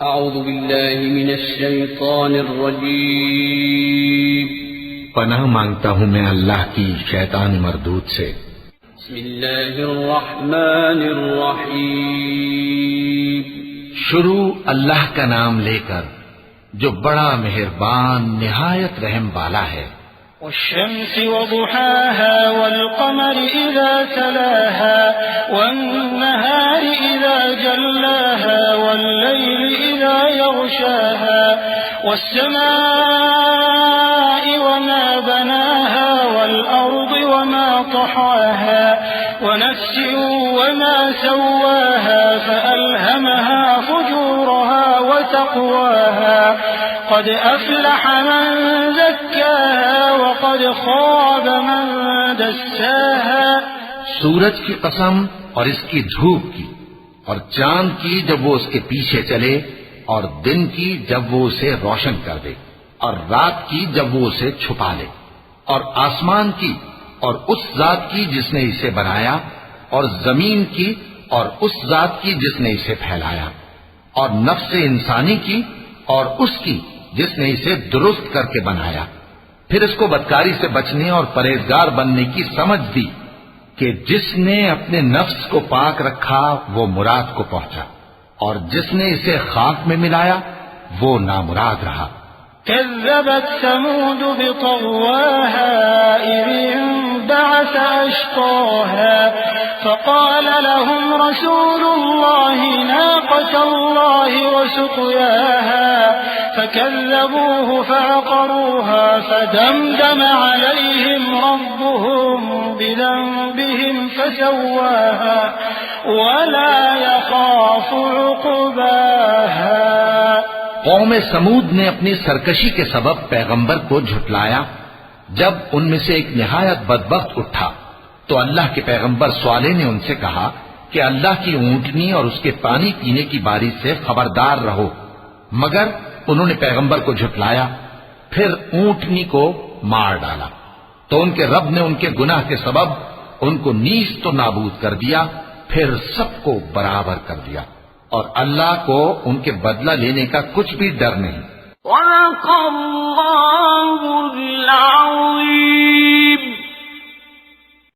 اعوذ باللہ من الشیطان الرجیم پناہ مانگتا ہوں میں اللہ کی شیطان مردود سے۔ بسم اللہ الرحمن الرحیم شروع اللہ کا نام لے کر جو بڑا مہربان نہایت رحم والا ہے۔ والشمس وضحاها والقمر إذا تلاها والنهار إذا جلاها والليل إذا يغشاها والسماء وما بناها والأرض وما طحاها ونفس وما سواها فألهمها فجورها وتقواها قد أفلح من زكاها وقد خاب من دساها۔ سورج کی قسم اور اس کی دھوپ کی، اور چاند کی جب وہ اس کے پیچھے چلے، اور دن کی جب وہ اسے روشن کر دے، اور رات کی جب وہ اسے چھپا لے، اور آسمان کی اور اس ذات کی جس نے اسے بنایا، اور زمین کی اور اس ذات کی جس نے اسے پھیلایا، اور نفس انسانی کی اور اس کی جس نے اسے درست کر کے بنایا۔ پھر اس کو بدکاری سے بچنے اور پرہیزگار بننے کی سمجھ دی کہ جس نے اپنے نفس کو پاک رکھا وہ مراد کو پہنچا، اور جس نے اسے خاک میں ملایا وہ نامراد رہا۔ كذبت ثمود بطغواها إذ انبعث أشقاها فقال لهم رسول الله ناقة الله وسقياها فكذبوه فعقروها فدمدم عليهم ربهم بذنبهم فسواها ولا يخاف عقباها۔ قوم سمود نے اپنی سرکشی کے سبب پیغمبر کو جھٹلایا۔ جب ان میں سے ایک نہایت بدبخت اٹھا تو اللہ کے پیغمبر صالح نے ان سے کہا کہ اللہ کی اونٹنی اور اس کے پانی پینے کی باری سے خبردار رہو، مگر انہوں نے پیغمبر کو جھٹلایا، پھر اونٹنی کو مار ڈالا تو ان کے رب نے ان کے گناہ کے سبب ان کو نیست و نابود کر دیا، پھر سب کو برابر کر دیا، اور اللہ کو ان کے بدلہ لینے کا کچھ بھی ڈر نہیں۔ وَلَقَ اللَّهُ الْعَظِيمُ۔